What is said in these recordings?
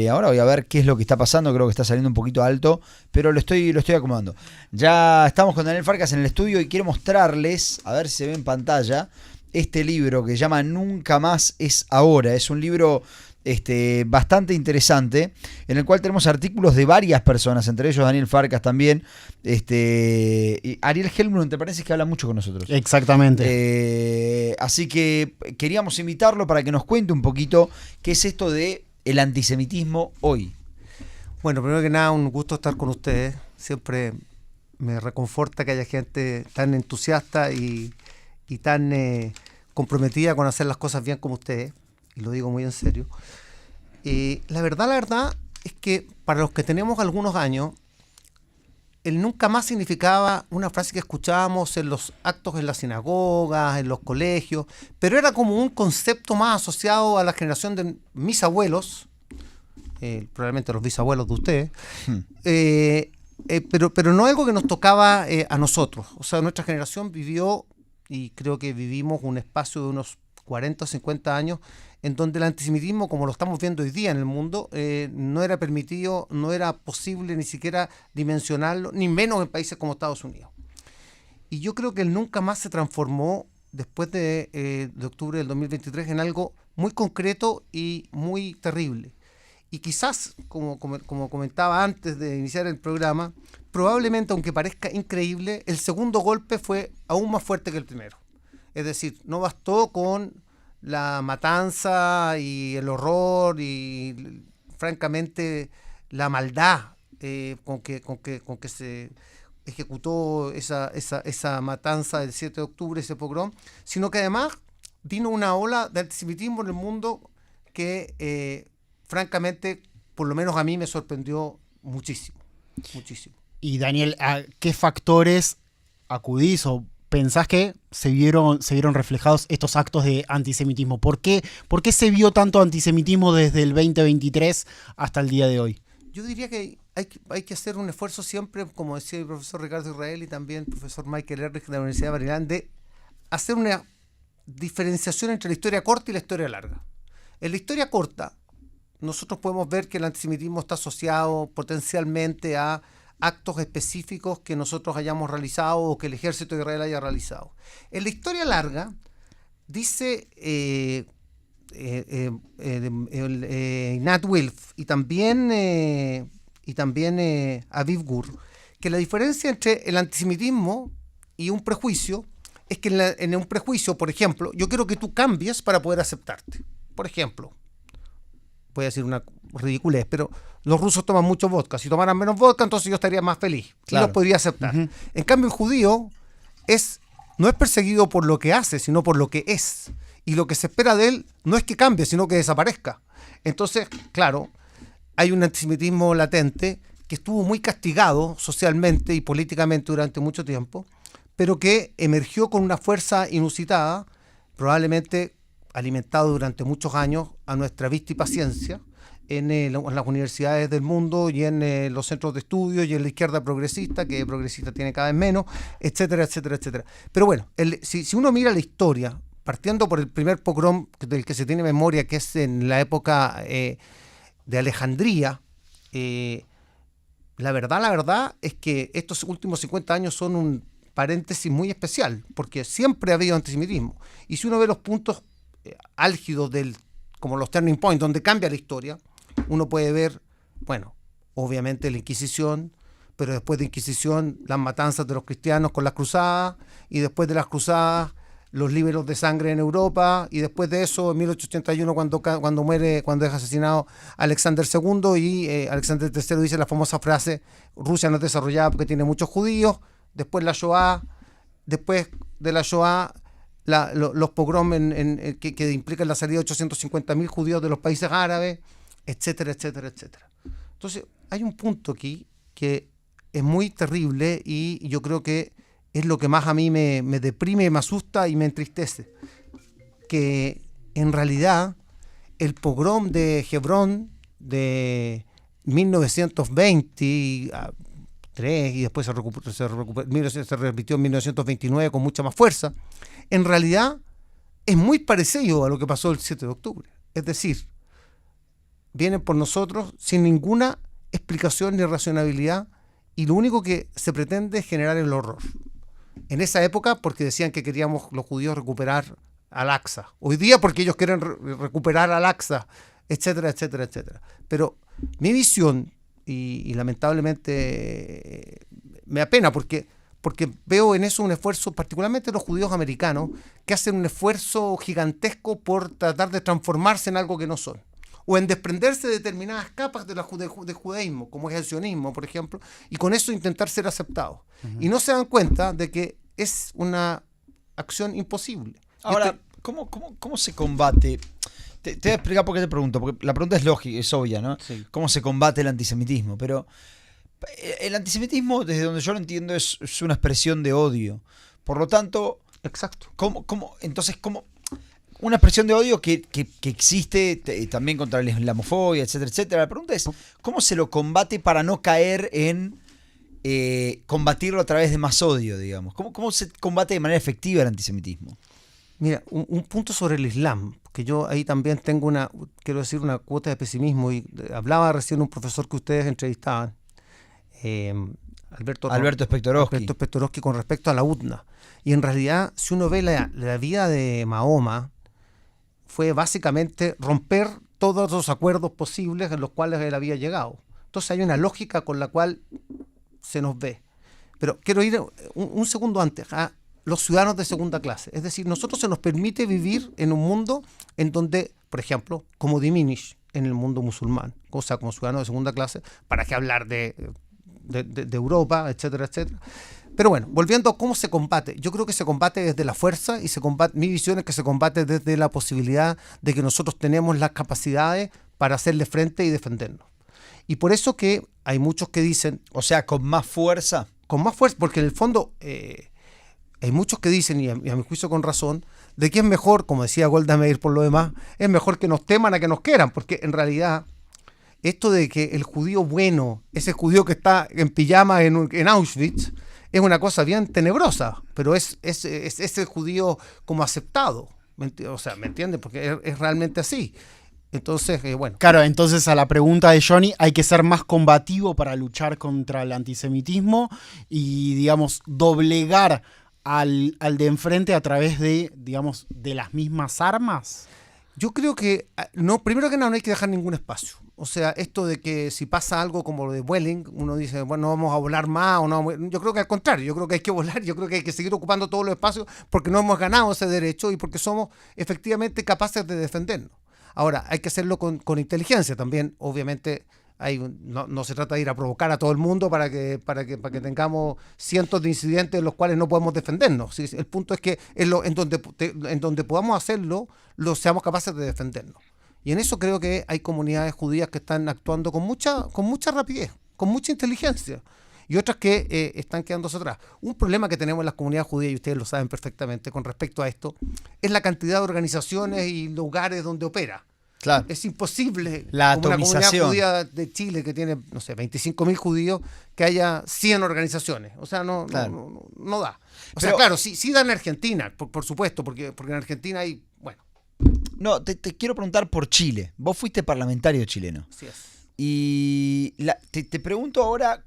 Ahora voy a ver qué es lo que está pasando, creo que está saliendo un poquito alto, pero lo estoy acomodando. Ya estamos con Daniel Farcas en el estudio y quiero mostrarles, a ver si se ve en pantalla, este libro que se llama Nunca más es ahora. Es un libro bastante interesante, en el cual tenemos artículos de varias personas, entre ellos Daniel Farcas también. Y Ariel Helmut, ¿te parece que habla mucho con nosotros? Exactamente. Así que queríamos invitarlo para que nos cuente un poquito qué es esto de el antisemitismo hoy. Bueno, primero que nada, un gusto estar con ustedes. Siempre me reconforta que haya gente tan entusiasta y tan comprometida con hacer las cosas bien como ustedes. Y lo digo muy en serio. La verdad es que para los que tenemos algunos años, el nunca más significaba una frase que escuchábamos en los actos en las sinagogas, en los colegios, pero era como un concepto más asociado a la generación de mis abuelos, probablemente los bisabuelos de ustedes, pero no algo que nos tocaba a nosotros. O sea, nuestra generación vivió, y creo que vivimos un espacio de unos 40 o 50 años, en donde el antisemitismo, como lo estamos viendo hoy día en el mundo, no era permitido, no era posible ni siquiera dimensionarlo, ni menos en países como Estados Unidos. Y yo creo que el nunca más se transformó después de octubre del 2023 en algo muy concreto y muy terrible. Y quizás, como comentaba antes de iniciar el programa, probablemente, aunque parezca increíble, el segundo golpe fue aún más fuerte que el primero. Es decir, no bastó con la matanza y el horror y, francamente, la maldad con que se ejecutó esa matanza del 7 de octubre, ese pogrom, sino que además vino una ola de antisemitismo en el mundo que, francamente, por lo menos a mí me sorprendió muchísimo, muchísimo. Y Daniel, ¿a qué factores acudís o pensás que se vieron reflejados estos actos de antisemitismo? ¿Por qué se vio tanto antisemitismo desde el 2023 hasta el día de hoy? Yo diría que hay que hacer un esfuerzo siempre, como decía el profesor Ricardo Israel y también el profesor Michael Ehrlich de la Universidad de Maryland, de hacer una diferenciación entre la historia corta y la historia larga. En la historia corta, nosotros podemos ver que el antisemitismo está asociado potencialmente a actos específicos que nosotros hayamos realizado o que el ejército de Israel haya realizado. En la historia larga, dice Nat Wilf y también Aviv Gur, que la diferencia entre el antisemitismo y un prejuicio es que en un prejuicio, por ejemplo, yo quiero que tú cambies para poder aceptarte. Por ejemplo, voy a decir una ridiculez, pero los rusos toman mucho vodka. Si tomaran menos vodka, entonces yo estaría más feliz. Claro. Y los podría aceptar. Uh-huh. En cambio, el judío no es perseguido por lo que hace, sino por lo que es. Y lo que se espera de él no es que cambie, sino que desaparezca. Entonces, claro, hay un antisemitismo latente que estuvo muy castigado socialmente y políticamente durante mucho tiempo, pero que emergió con una fuerza inusitada, probablemente alimentado durante muchos años a nuestra vista y paciencia en las universidades del mundo y en los centros de estudio y en la izquierda progresista, que progresista tiene cada vez menos, etcétera, etcétera, etcétera. Pero bueno, si uno mira la historia, partiendo por el primer pogrom del que se tiene memoria, que es en la época de Alejandría, la verdad es que estos últimos 50 años son un paréntesis muy especial, porque siempre ha habido antisemitismo. Y si uno ve los puntos álgidos como los turning points, donde cambia la historia, uno puede ver, bueno, obviamente la Inquisición, pero después de Inquisición, las matanzas de los cristianos con las cruzadas, y después de las cruzadas, los líberos de sangre en Europa, y después de eso, en 1881, cuando es asesinado Alexander II, y Alexander III dice la famosa frase: Rusia no es desarrollada porque tiene muchos judíos. Después la Shoah, después de la Shoah, los pogroms que implican la salida de 850.000 judíos de los países árabes, etcétera, etcétera, etcétera. Entonces, hay un punto aquí que es muy terrible y yo creo que es lo que más a mí me deprime, me asusta y me entristece. Que en realidad el pogrom de Hebrón de 1923 y después se repitió en 1929 con mucha más fuerza, en realidad es muy parecido a lo que pasó el 7 de octubre. Es decir, vienen por nosotros sin ninguna explicación ni racionalidad, y lo único que se pretende es generar el horror. En esa época porque decían que queríamos los judíos recuperar Al-Aqsa. Hoy día porque ellos quieren recuperar Al-Aqsa, etcétera, etcétera, etcétera. Pero mi visión, y lamentablemente me apena porque veo en eso un esfuerzo, particularmente los judíos americanos, que hacen un esfuerzo gigantesco por tratar de transformarse en algo que no son, o en desprenderse de determinadas capas de judaísmo, como es el sionismo, por ejemplo, y con eso intentar ser aceptados. Y no se dan cuenta de que es una acción imposible. Ahora, ¿cómo se combate? Te voy a explicar por qué te pregunto, porque la pregunta es lógica, es obvia, ¿no? Sí. ¿Cómo se combate el antisemitismo? Pero el antisemitismo, desde donde yo lo entiendo, es una expresión de odio. Por lo tanto, Exacto. entonces, una expresión de odio que existe también contra la islamofobia, etcétera, etcétera. La pregunta es, ¿cómo se lo combate para no caer en combatirlo a través de más odio, digamos? ¿Cómo se combate de manera efectiva el antisemitismo? Mira, un punto sobre el Islam, que yo ahí también tengo una cuota de pesimismo, y hablaba recién un profesor que ustedes entrevistaban, Alberto Spectorowski, con respecto a la UTNA. Y en realidad, si uno ve la vida de Mahoma, fue básicamente romper todos los acuerdos posibles en los cuales él había llegado. Entonces hay una lógica con la cual se nos ve. Pero quiero ir un segundo antes a los ciudadanos de segunda clase. Es decir, nosotros se nos permite vivir en un mundo en donde, por ejemplo, como diminish en el mundo musulmán, o sea, como ciudadanos de segunda clase, ¿para qué hablar de Europa, etcétera, etcétera? Pero bueno, volviendo a cómo se combate, yo creo que se combate desde la fuerza, y mi visión es que se combate desde la posibilidad de que nosotros tenemos las capacidades para hacerle frente y defendernos. Y por eso que hay muchos que dicen... O sea, con más fuerza. Con más fuerza, porque en el fondo hay muchos que dicen, y a mi juicio con razón, de que es mejor, como decía Golda Meir por lo demás, es mejor que nos teman a que nos quieran, porque en realidad esto de que el judío bueno, ese judío que está en pijama en Auschwitz, es una cosa bien tenebrosa, pero es ese judío como aceptado, o sea, ¿me entiendes? Porque es realmente así. Entonces, bueno. Claro, entonces a la pregunta de Johnny, hay que ser más combativo para luchar contra el antisemitismo y, digamos, doblegar al de enfrente a través de, digamos, de las mismas armas. Yo creo que, primero que nada, no hay que dejar ningún espacio. O sea, esto de que si pasa algo como lo de Vueling, uno dice, bueno, no vamos a volar más, o no. Yo creo que al contrario, yo creo que hay que volar, yo creo que hay que seguir ocupando todos los espacios porque no hemos ganado ese derecho y porque somos efectivamente capaces de defendernos. Ahora, hay que hacerlo con inteligencia también, obviamente. No se trata de ir a provocar a todo el mundo para que tengamos cientos de incidentes en los cuales no podemos defendernos. ¿Sí? El punto es que en donde podamos hacerlo, seamos capaces de defendernos. Y en eso creo que hay comunidades judías que están actuando con mucha rapidez, con mucha inteligencia, y otras que están quedándose atrás. Un problema que tenemos en las comunidades judías, y ustedes lo saben perfectamente con respecto a esto, es la cantidad de organizaciones y lugares donde opera. Claro. Es imposible, la como una atomización. comunidad judía de Chile que tiene, no sé, 25.000 judíos, que haya 100 organizaciones. O sea, no da. Sea, claro, sí da en Argentina, por supuesto, porque en Argentina hay, bueno. No, te quiero preguntar por Chile. Vos fuiste parlamentario chileno. Así es. Y te pregunto ahora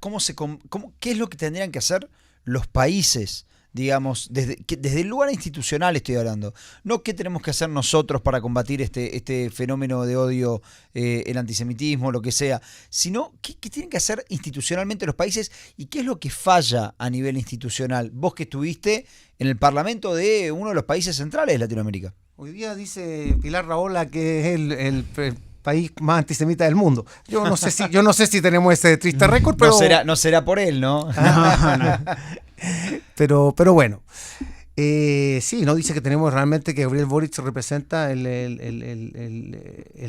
qué es lo que tendrían que hacer los países, digamos, desde el lugar institucional estoy hablando. No qué tenemos que hacer nosotros para combatir este fenómeno de odio, el antisemitismo, lo que sea, sino qué tienen que hacer institucionalmente los países y qué es lo que falla a nivel institucional. Vos que estuviste en el parlamento de uno de los países centrales de Latinoamérica. Hoy día dice Pilar Rahola que es el país más antisemita del mundo. Yo no sé si tenemos ese triste récord, pero no será por él, ¿no? No. Pero bueno. Sí, no dice que tenemos realmente que Gabriel Boric representa el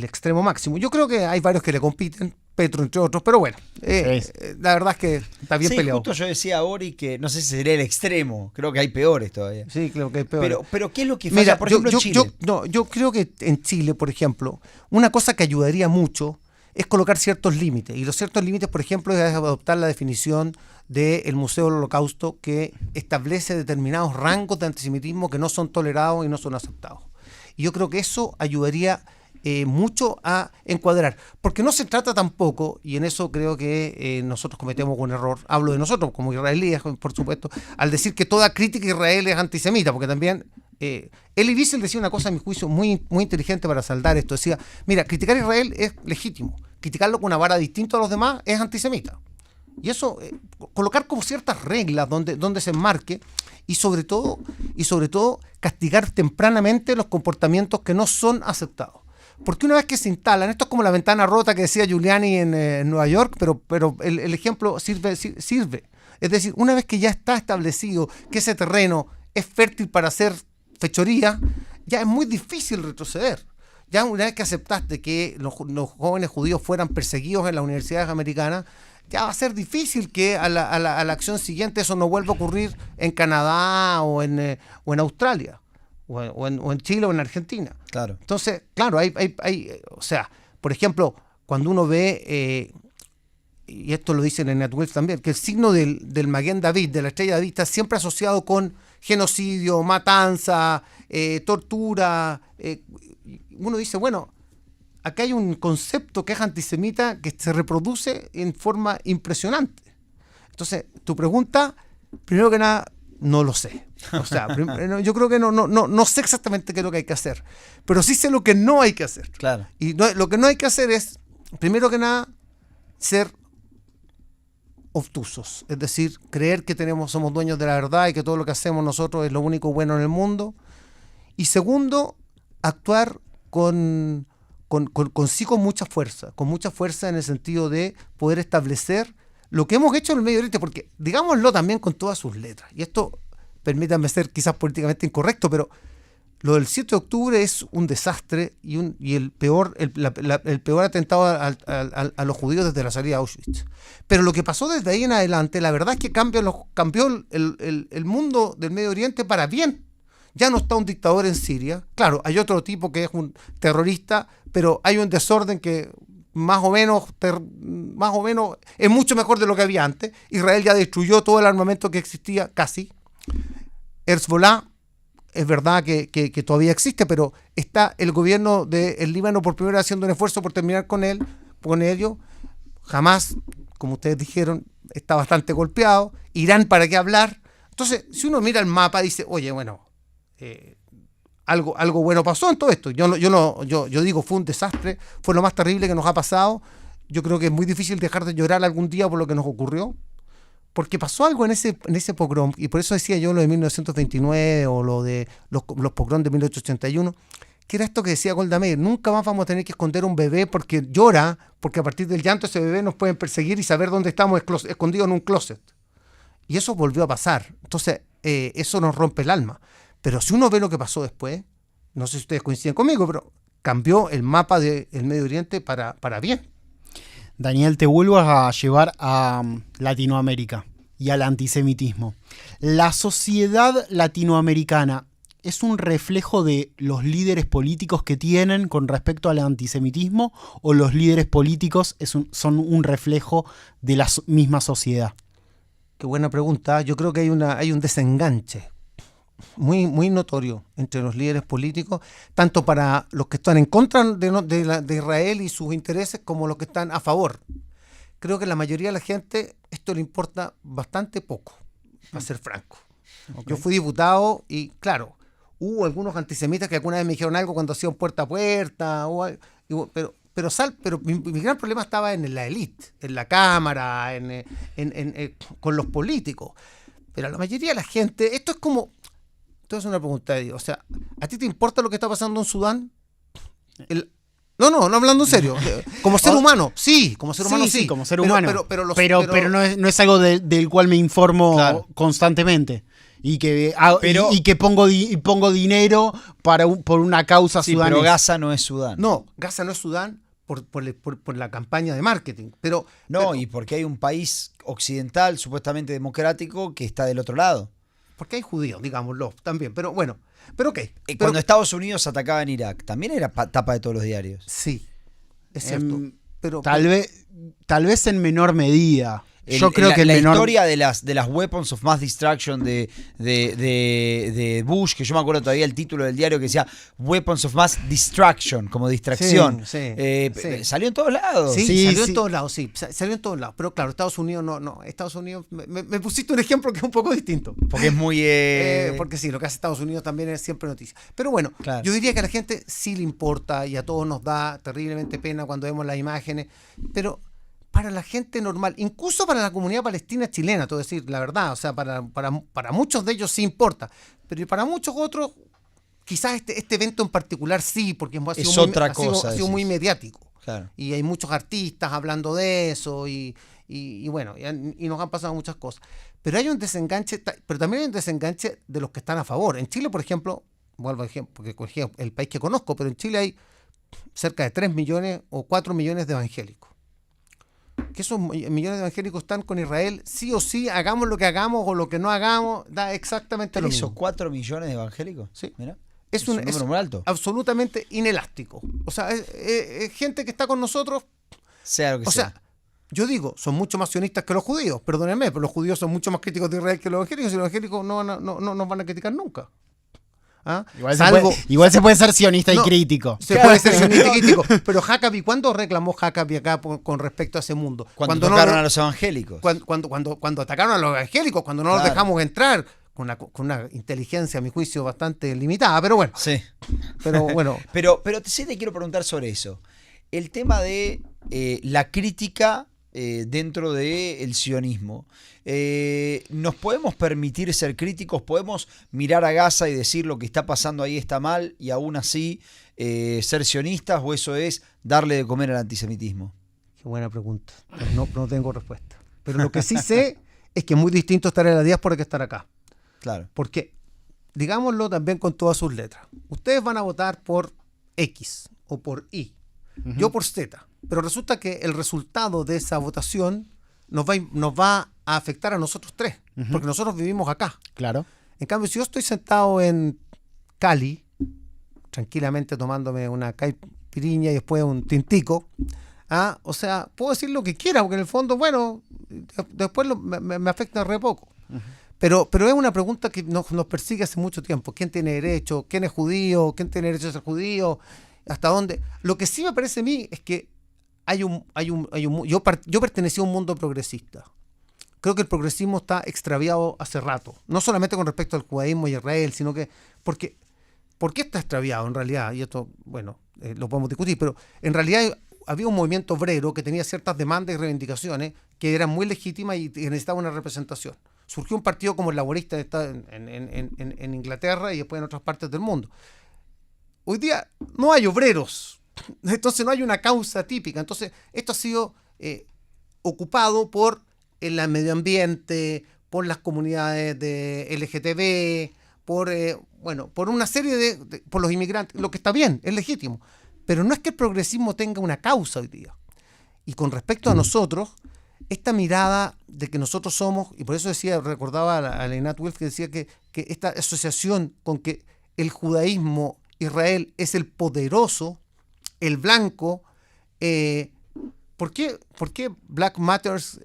extremo máximo. Yo creo que hay varios que le compiten, Petro entre otros, pero bueno, la verdad es que está bien peleado. Justo yo decía a Boric que no sé si sería el extremo, creo que hay peores todavía. Sí, creo que hay peores. Pero ¿qué es lo que falla, mira, por ejemplo, en Chile? Yo creo que en Chile, por ejemplo, una cosa que ayudaría mucho es colocar ciertos límites. Y los ciertos límites, por ejemplo, es adoptar la definición del Museo del Holocausto, que establece determinados rangos de antisemitismo que no son tolerados y no son aceptados. Y yo creo que eso ayudaría mucho a encuadrar, porque no se trata tampoco, y en eso creo que nosotros cometemos un error, hablo de nosotros como israelíes, por supuesto, al decir que toda crítica a Israel es antisemita, porque también Elie Wiesel decía una cosa, a mi juicio, muy, muy inteligente para saldar esto. Decía, mira, criticar a Israel es legítimo, criticarlo con una vara distinta a los demás es antisemita. Y eso, colocar como ciertas reglas donde se enmarque, y sobre todo castigar tempranamente los comportamientos que no son aceptados. Porque una vez que se instalan, esto es como la ventana rota que decía Giuliani en Nueva York, pero el ejemplo sirve. Es decir, una vez que ya está establecido que ese terreno es fértil para hacer fechoría, ya es muy difícil retroceder. Ya una vez que aceptaste que los jóvenes judíos fueran perseguidos en las universidades americanas, ya va a ser difícil que a la acción siguiente eso no vuelva a ocurrir en Canadá o en Australia. O en Chile o en Argentina. Claro. Entonces, claro, o sea, por ejemplo, cuando uno ve, y esto lo dicen en NetWealth también, que el signo del Maguen David, de la estrella David, está siempre asociado con genocidio, matanza, tortura. Uno dice, bueno, acá hay un concepto que es antisemita que se reproduce en forma impresionante. Entonces, tu pregunta, primero que nada, no lo sé. O sea, yo creo que no sé exactamente qué es lo que hay que hacer, pero sí sé lo que no hay que hacer. Claro. Y lo que no hay que hacer es, primero que nada, ser obtusos, es decir, creer que somos dueños de la verdad y que todo lo que hacemos nosotros es lo único bueno en el mundo. Y segundo, actuar sí con mucha fuerza en el sentido de poder establecer lo que hemos hecho en el Medio Oriente, porque digámoslo también con todas sus letras, y esto, permítanme ser quizás políticamente incorrecto, pero lo del 7 de octubre es un desastre y el peor atentado a los judíos desde la salida de Auschwitz. Pero lo que pasó desde ahí en adelante, la verdad es que cambió el mundo del Medio Oriente para bien. Ya no está un dictador en Siria. Claro, hay otro tipo que es un terrorista, pero hay un desorden que más o menos es mucho mejor de lo que había antes. Israel ya destruyó todo el armamento que existía, casi. Hezbollah, es verdad que todavía existe, pero está el gobierno del Líbano por primera vez haciendo un esfuerzo por terminar con ello. Hamas, como ustedes dijeron, está bastante golpeado. Irán, ¿para qué hablar? Entonces, si uno mira el mapa, dice, oye, bueno, algo bueno pasó en todo esto. Yo digo, fue un desastre, fue lo más terrible que nos ha pasado. Yo creo que es muy difícil dejar de llorar algún día por lo que nos ocurrió, porque pasó algo en ese pogrom, y por eso decía yo lo de 1929 o lo de los pogroms de 1881, que era esto que decía Golda Meir: nunca más vamos a tener que esconder un bebé porque llora, porque a partir del llanto ese bebé nos pueden perseguir y saber dónde estamos escondidos en un closet. Y eso volvió a pasar. Entonces, eso nos rompe el alma. Pero si uno ve lo que pasó después, no sé si ustedes coinciden conmigo, pero cambió el mapa del Medio Oriente para bien. Daniel, te vuelvo a llevar a Latinoamérica y al antisemitismo. ¿La sociedad latinoamericana es un reflejo de los líderes políticos que tienen con respecto al antisemitismo, o los líderes políticos son un reflejo de la misma sociedad? Qué buena pregunta. Yo creo que hay un desenganche muy, muy notorio entre los líderes políticos, tanto para los que están en contra de Israel y sus intereses, como los que están a favor. Creo que la mayoría de la gente esto le importa bastante poco, para ser franco. Okay. Yo fui diputado y, claro, hubo algunos antisemitas que alguna vez me dijeron algo cuando hacían puerta a puerta, pero mi gran problema estaba en la élite, en la Cámara, con los políticos. Pero a la mayoría de la gente, esto es como... Entonces, una pregunta de Dios. O sea, ¿a ti te importa lo que está pasando en Sudán? No, hablando en serio. Como ser humano, sí. Como ser humano, sí. Como ser humano. Pero no es algo del cual me informo constantemente. Y que pongo dinero por una causa sudanesa. Pero Gaza no es Sudán. No, Gaza no es Sudán por la campaña de marketing. Y porque hay un país occidental, supuestamente democrático, que está del otro lado. Porque hay judíos, digámoslo, también. Pero bueno, pero ¿qué? Cuando Estados Unidos atacaba en Irak, también era tapa de todos los diarios. Sí, es cierto. Tal vez en menor medida. Yo creo que la el menor... historia de las Weapons of Mass Destruction de Bush, que yo me acuerdo todavía el título del diario que decía Weapons of Mass Distraction, como distracción. Sí. Salió en todos lados. Sí, salió en todos lados, sí, salió en todos lados. Pero claro, Estados Unidos no. Estados Unidos, me pusiste un ejemplo que es un poco distinto. Porque es muy... Porque sí, lo que hace Estados Unidos también es siempre noticia. Pero bueno, Claro. yo diría que a la gente sí le importa y a todos nos da terriblemente pena cuando vemos las imágenes, pero para la gente normal, incluso para la comunidad palestina chilena, todo decir la verdad, o sea, para muchos de ellos sí importa, pero para muchos otros, quizás este evento en particular sí, porque ha Es sido, otra ha sido- cosa, ha sido muy decís. mediático. Claro. Y hay muchos artistas hablando de eso y bueno, y nos han pasado muchas cosas. Pero hay un desenganche, pero también hay un desenganche de los que están a favor. En Chile, por ejemplo, vuelvo a ejemplo, porque cogí el país que conozco, pero en Chile hay cerca de 3 millones o 4 millones de evangélicos. Que esos millones de evangélicos están con Israel, sí o sí, hagamos lo que hagamos o lo que no hagamos, da exactamente lo 3 o mismo. 4 millones de evangélicos. Sí. Mira. Es Es un un número muy alto. absolutamente inelástico. O sea, es gente que está con nosotros. Sea lo que O sea, yo digo, son mucho más sionistas que los judíos, perdónenme, pero los judíos son mucho más críticos de Israel que los evangélicos y los evangélicos no nos van a criticar nunca. ¿Ah? Igual se puede ser sionista No, y crítico. Se puede ser sionista y crítico. Pero Huckabee, ¿cuándo reclamó Huckabee acá con respecto a ese mundo? Cuando tocaron a los evangélicos. Cuando atacaron a los evangélicos, cuando no los Claro. dejamos entrar, con una inteligencia, a mi juicio, bastante limitada, pero bueno. Sí. Pero bueno. Pero sí te quiero preguntar sobre eso. El tema de la crítica dentro del sionismo. ¿Nos podemos permitir ser críticos? ¿Podemos mirar a Gaza y decir lo que está pasando ahí está mal y aún así ser sionistas? ¿O eso es darle de comer al antisemitismo? Qué buena pregunta. No tengo respuesta. Pero lo que sí sé es que es muy distinto estar en la diáspora que estar acá. Claro. Porque, digámoslo también con todas sus letras, ustedes van a votar por X o por Y, yo por Z, pero resulta que el resultado de esa votación nos va a afectar a nosotros tres, porque nosotros vivimos acá. Claro. En cambio, si yo estoy sentado en Cali, tranquilamente tomándome una caipiriña y después un tintico, o sea, puedo decir lo que quiera, porque en el fondo, bueno, después me afecta re poco. Pero es una pregunta que nos persigue hace mucho tiempo. ¿Quién tiene derecho? ¿Quién es judío? ¿Quién tiene derecho a ser judío? ¿Hasta dónde? Lo que sí me parece a mí es que yo pertenecí a un mundo progresista. Creo que el progresismo está extraviado hace rato. No solamente con respecto al judaísmo y Israel, sino que... ¿Por qué está extraviado en realidad? Y esto, bueno, lo podemos discutir, pero en realidad había un movimiento obrero que tenía ciertas demandas y reivindicaciones que eran muy legítimas y necesitaba una representación. Surgió un partido como el laborista en Inglaterra y después en otras partes del mundo. Hoy día no hay obreros, entonces no hay una causa típica. Entonces esto ha sido ocupado por el medio ambiente, por las comunidades de LGTB, por una serie por los inmigrantes, lo que está bien, es legítimo. Pero no es que el progresismo tenga una causa hoy día. Y con respecto a nosotros, esta mirada de que nosotros somos, y por eso recordaba a Leinat Wilf que decía que esta asociación con que el judaísmo, Israel es el poderoso, el blanco, ¿por qué Black Matters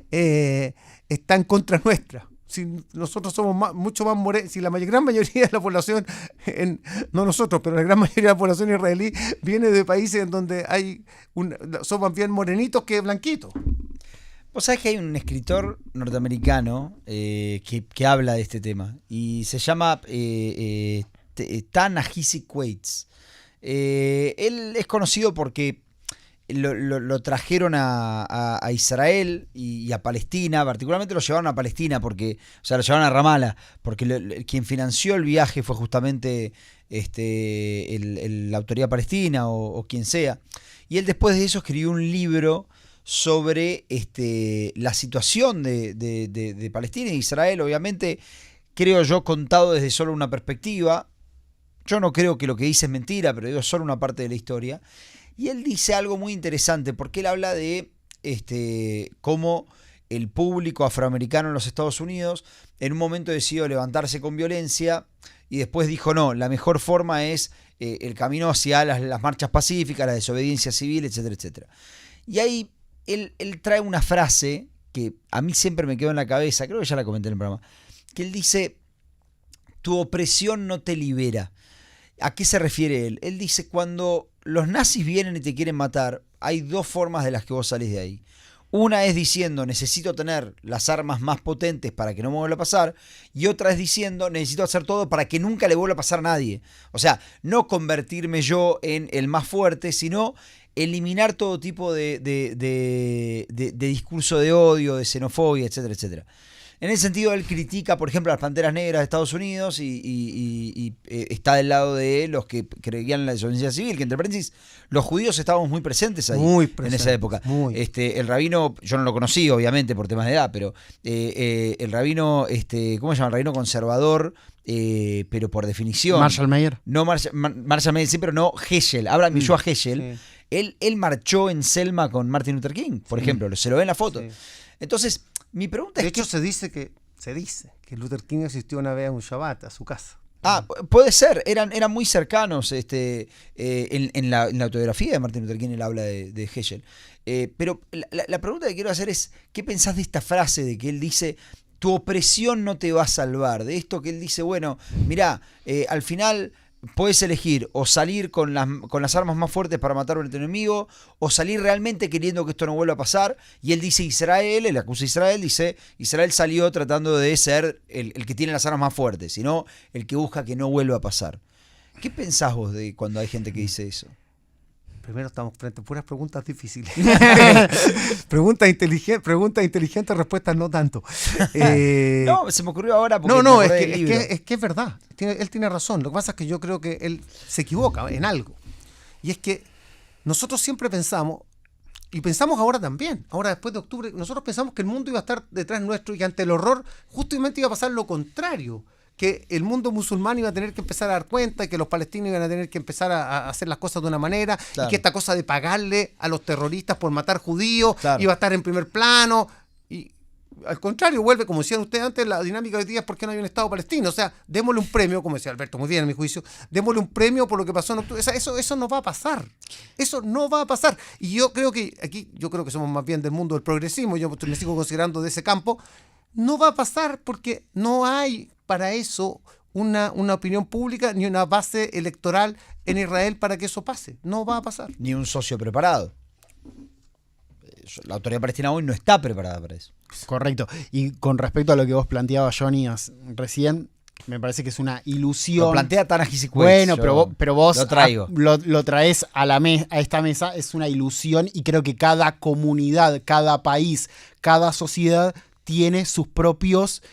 está en contra nuestra? Si nosotros somos mucho más morenos, si la gran mayoría de la población, no nosotros, pero la gran mayoría de la población israelí viene de países en donde son más bien morenitos que blanquitos. Vos sabés que hay un escritor norteamericano que habla de este tema y se llama Ta-Nehisi Coates. Él es conocido porque lo trajeron a Israel y a Palestina, particularmente lo llevaron a Palestina, lo llevaron a Ramallah, porque quien financió el viaje fue justamente la autoridad palestina o quien sea. Y él después de eso escribió un libro sobre la situación de Palestina e Israel, obviamente, creo yo, contado desde solo una perspectiva. Yo no creo que lo que dice es mentira, pero digo solo una parte de la historia. Y él dice algo muy interesante, porque él habla de cómo el público afroamericano en los Estados Unidos en un momento decidió levantarse con violencia y después dijo no, la mejor forma es el camino hacia las marchas pacíficas, la desobediencia civil, etcétera, etcétera. Y ahí él trae una frase que a mí siempre me quedó en la cabeza, creo que ya la comenté en el programa, que él dice, tu opresión no te libera. ¿A qué se refiere él? Él dice, cuando los nazis vienen y te quieren matar, hay dos formas de las que vos salís de ahí. Una es diciendo, necesito tener las armas más potentes para que no me vuelva a pasar, y otra es diciendo, necesito hacer todo para que nunca le vuelva a pasar a nadie. O sea, no convertirme yo en el más fuerte, sino eliminar todo tipo de discurso de odio, de xenofobia, etcétera, etcétera. En ese sentido, él critica, por ejemplo, a las Panteras Negras de Estados Unidos y está del lado de los que creían en la desobediencia civil, que entre paréntesis, los judíos estábamos muy presentes ahí, en esa época. El rabino, yo no lo conocí, obviamente, por temas de edad, pero el rabino, ¿cómo se llama? El rabino conservador, pero por definición. Marshall Mayer. No Marshall Mayer, sí, pero no Heschel. Abraham Yeshua Heschel. Sí. Él marchó en Selma con Martin Luther King, por ejemplo, se lo ve en la foto. Sí. Entonces, mi pregunta de hecho, se dice que Luther King asistió una vez a un Shabbat a su casa. Puede ser, eran muy cercanos en la autobiografía de Martin Luther King, él habla de Heschel. Pero la pregunta que quiero hacer es, ¿qué pensás de esta frase de que él dice, tu opresión no te va a salvar? De esto que él dice, bueno, mirá, al final puedes elegir o salir con las armas más fuertes para matar a un enemigo, o salir realmente queriendo que esto no vuelva a pasar. Y él dice él acusa a Israel, dice, Israel salió tratando de ser el que tiene las armas más fuertes, sino el que busca que no vuelva a pasar. ¿Qué pensás vos de cuando hay gente que dice eso? Primero estamos frente a puras preguntas difíciles. Preguntas inteligentes, respuestas no tanto. No, se me ocurrió ahora porque es que es verdad. Él tiene razón. Lo que pasa es que yo creo que él se equivoca en algo. Y es que nosotros siempre pensamos, y pensamos ahora también, ahora después de octubre, nosotros pensamos que el mundo iba a estar detrás nuestro y ante el horror justamente iba a pasar lo contrario. Que el mundo musulmán iba a tener que empezar a dar cuenta y que los palestinos iban a tener que empezar a hacer las cosas de una manera, claro. Y que esta cosa de pagarle a los terroristas por matar judíos, claro, iba a estar en primer plano. Y al contrario, vuelve, como decían ustedes antes, la dinámica de hoy día es porque no hay un Estado palestino. O sea, démosle un premio, como decía Alberto muy bien en mi juicio, démosle un premio por lo que pasó en octubre. O sea, eso no va a pasar. Eso no va a pasar. Y yo creo que somos más bien del mundo del progresismo, yo me sigo considerando de ese campo. No va a pasar porque no hay para eso una opinión pública ni una base electoral en Israel para que eso pase. No va a pasar. Ni un socio preparado. La autoridad palestina hoy no está preparada para eso. Correcto. Y con respecto a lo que vos planteabas, Johnny, recién, me parece que es una ilusión. Lo plantea Tanaj Hisiquetz. Bueno, pero vos lo traigo. Lo traes a esta mesa. Es una ilusión y creo que cada comunidad, cada país, cada sociedad tiene sus propios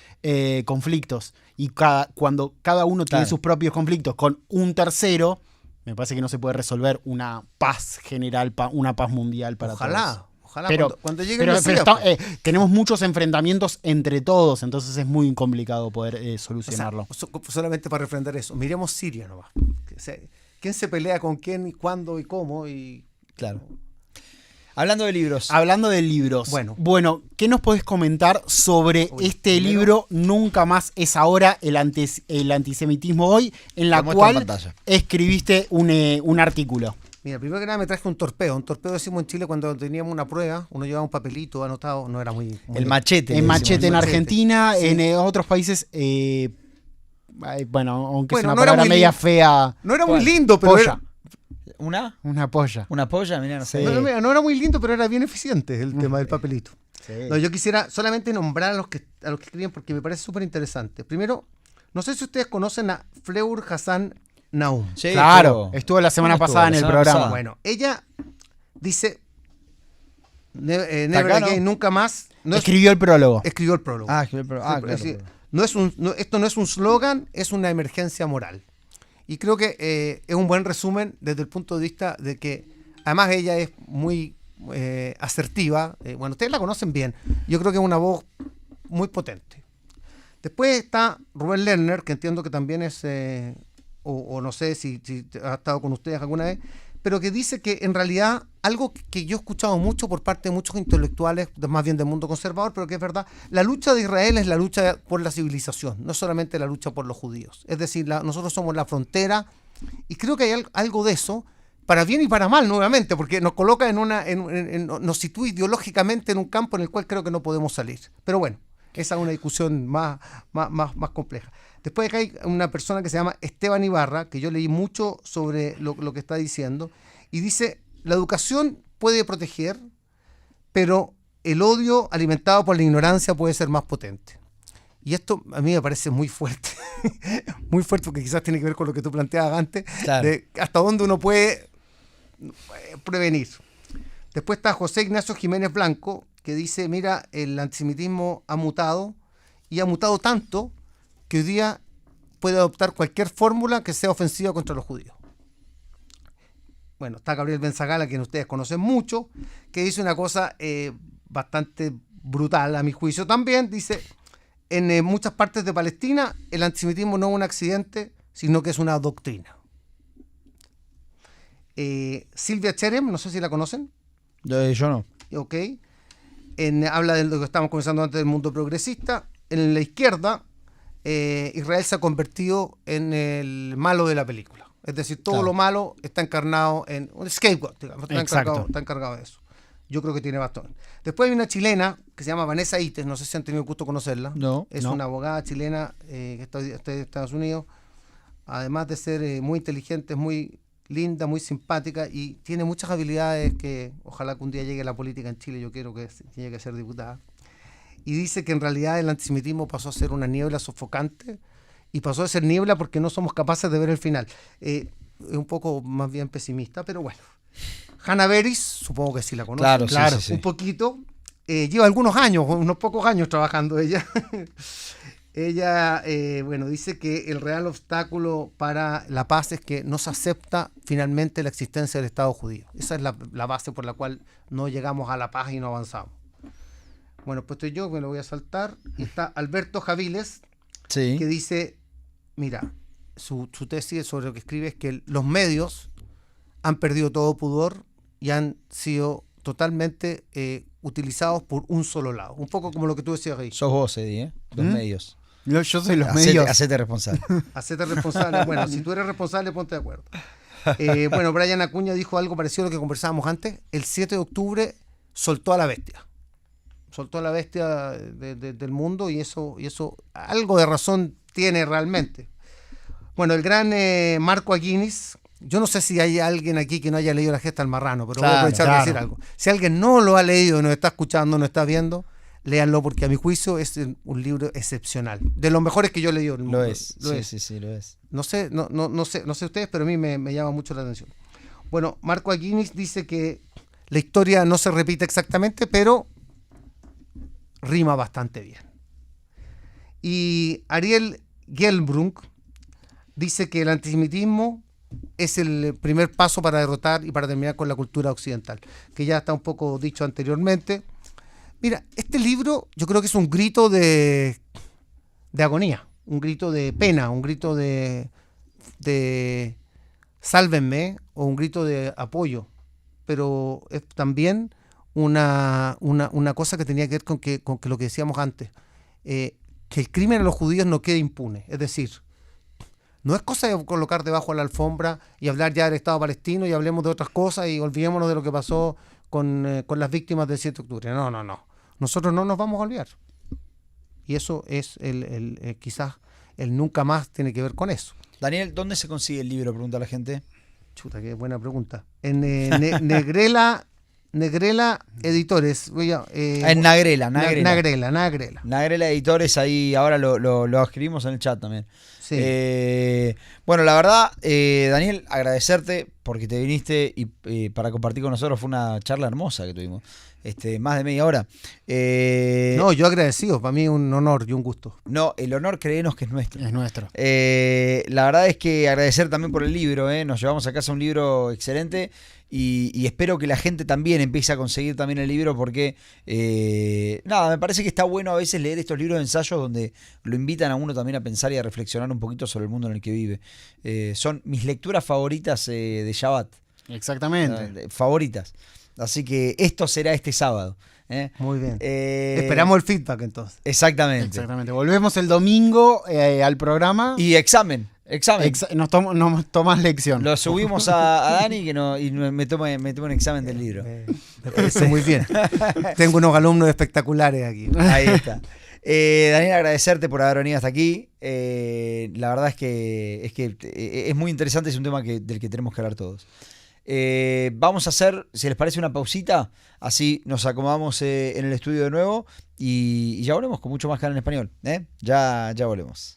conflictos. Y cuando cada uno tiene sus propios conflictos con un tercero, me parece que no se puede resolver una paz general, una paz mundial para todos. Ojalá, pero cuando llegue el Mesías, tenemos muchos enfrentamientos entre todos, entonces es muy complicado poder solucionarlo. O sea, solamente para refrendar eso, miremos Siria nomás. O sea, ¿quién se pelea con quién y cuándo y cómo? Claro. Hablando de libros. Bueno, ¿qué nos podés comentar sobre libro Nunca más es ahora, el antisemitismo hoy, en la cual escribiste un artículo? Mira, primero que nada me traje un torpedo. Un torpedo decimos en Chile cuando teníamos una prueba, uno llevaba un papelito anotado, no era muy... El machete. El machete en Argentina, sí. En otros países... aunque es una palabra media fea. No era muy lindo, pero era... Una polla. Una polla, mirá, no sé. No era muy lindo, pero era bien eficiente el tema del papelito. Sí. No, yo quisiera solamente nombrar a los que escriben porque me parece súper interesante. Primero, no sé si ustedes conocen a Fleur Hassan Naum. Sí, claro, estuvo la semana pasada en el programa. Bueno, ella dice Never Again, nunca más. Escribió el prólogo. Escribió el prólogo. Claro. Esto no es un slogan, es una emergencia moral. Y creo que es un buen resumen desde el punto de vista de que, además ella es muy asertiva. Ustedes la conocen bien. Yo creo que es una voz muy potente. Después está Rubén Lerner, que entiendo que también es, o no sé si ha estado con ustedes alguna vez, pero que dice que en realidad algo que yo he escuchado mucho por parte de muchos intelectuales, más bien del mundo conservador, pero que es verdad, la lucha de Israel es la lucha por la civilización, no solamente la lucha por los judíos. Es decir, nosotros somos la frontera, y creo que hay algo de eso para bien y para mal nuevamente, porque nos coloca nos sitúa ideológicamente en un campo en el cual creo que no podemos salir. Pero bueno, esa es una discusión más compleja. Después acá hay una persona que se llama Esteban Ibarra, que yo leí mucho sobre lo que está diciendo, y dice, la educación puede proteger, pero el odio alimentado por la ignorancia puede ser más potente. Y esto a mí me parece muy fuerte, muy fuerte, porque quizás tiene que ver con lo que tú planteabas antes, Claro. de hasta dónde uno puede prevenir. Después está José Ignacio Jiménez Blanco, que dice, mira, el antisemitismo ha mutado, y ha mutado tanto que hoy día puede adoptar cualquier fórmula que sea ofensiva contra los judíos. Bueno, está Gabriel Benzagala, quien ustedes conocen mucho, que dice una cosa bastante brutal, a mi juicio también. Dice, en muchas partes de Palestina el antisemitismo no es un accidente, sino que es una doctrina. Silvia Cherem, no sé si la conocen. Yo no. Ok. Habla de lo que estamos conversando antes del mundo progresista. En la izquierda, Israel se ha convertido en el malo de la película. Es decir, todo lo malo está encarnado en un scapegoat, digamos, está encargado de eso. Yo creo que tiene bastón. Después hay una chilena que se llama Vanessa Ites, no sé si han tenido el gusto de conocerla. No. Es una abogada chilena que está en Estados Unidos. Además de ser muy inteligente, es muy linda, muy simpática y tiene muchas habilidades que ojalá que un día llegue a la política en Chile. Yo quiero que llegue a ser diputada. Y dice que en realidad el antisemitismo pasó a ser una niebla sofocante y pasó a ser niebla porque no somos capaces de ver el final. Es un poco más bien pesimista, pero bueno. Hannah Beris, supongo que sí la conocen. Claro, sí. Un poquito. Lleva algunos años, unos pocos años trabajando ella. Ella, dice que el real obstáculo para la paz es que no se acepta finalmente la existencia del Estado judío. Esa es la base por la cual no llegamos a la paz y no avanzamos. Bueno, pues estoy yo, me lo voy a saltar. Y está Alberto Javiles, que dice, mira, su tesis sobre lo que escribe es que los medios han perdido todo pudor y han sido totalmente utilizados por un solo lado. Un poco como lo que tú decías ahí. Sos vos, Eddie, los medios. Yo soy los medios. Hacete responsable. Hacete responsable. Bueno, si tú eres responsable, ponte de acuerdo. Brian Acuña dijo algo parecido a lo que conversábamos antes. El 7 de octubre soltó a la bestia. Soltó a la bestia del mundo y eso algo de razón tiene realmente. Bueno, el gran Marco Aguinis, yo no sé si hay alguien aquí que no haya leído La gesta del marrano, pero voy a aprovechar de decir algo. Si alguien no lo ha leído, nos está escuchando, nos está viendo, léanlo porque a mi juicio es un libro excepcional. De los mejores que yo he leído. Lo es. Sí, lo es. No sé ustedes, pero a mí me llama mucho la atención. Bueno, Marco Aguinis dice que la historia no se repite exactamente, pero rima bastante bien. Y Ariel Gelbrunk dice que el antisemitismo es el primer paso para derrotar y para terminar con la cultura occidental, que ya está un poco dicho anteriormente. Mira, este libro yo creo que es un grito de agonía, un grito de pena, un grito de sálvenme o un grito de apoyo, pero es también una cosa que tenía que ver con que lo que decíamos antes, que el crimen a los judíos no quede impune. Es decir, no es cosa de colocar debajo de la alfombra y hablar ya del Estado palestino y hablemos de otras cosas y olvidémonos de lo que pasó con las víctimas del 7 de octubre. No. Nosotros no nos vamos a olvidar. Y eso es quizás el nunca más tiene que ver con eso. Daniel, ¿dónde se consigue el libro? Pregunta la gente. Chuta, qué buena pregunta. En Negrela Editores. En Nagrela. Nagrela Editores, ahí ahora lo escribimos en el chat también. Sí. Bueno, la verdad, Daniel, agradecerte porque te viniste y para compartir con nosotros. Fue una charla hermosa que tuvimos. Más de media hora. No, yo agradecido. Para mí un honor y un gusto. No, el honor, créenos que es nuestro. Es nuestro. La verdad es que agradecer también por el libro. Nos llevamos a casa un libro excelente. Y espero que la gente también empiece a conseguir también el libro porque me parece que está bueno a veces leer estos libros de ensayos donde lo invitan a uno también a pensar y a reflexionar un poquito sobre el mundo en el que vive. Son mis lecturas favoritas de Shabbat. Exactamente. Favoritas. Así que esto será este sábado. Muy bien. Esperamos el feedback entonces. Exactamente. Volvemos el domingo al programa. Y examen. Examen. Nos tomas lección. Lo subimos a Dani y me toma un examen del libro. Me parece muy bien. Tengo unos alumnos espectaculares aquí. Ahí está. Daniel, agradecerte por haber venido hasta aquí. La verdad es que es muy interesante, es un tema del que tenemos que hablar todos. Vamos a hacer, si les parece, una pausita, así nos acomodamos en el estudio de nuevo y ya volvemos con mucho más Canal en Español. Ya volvemos.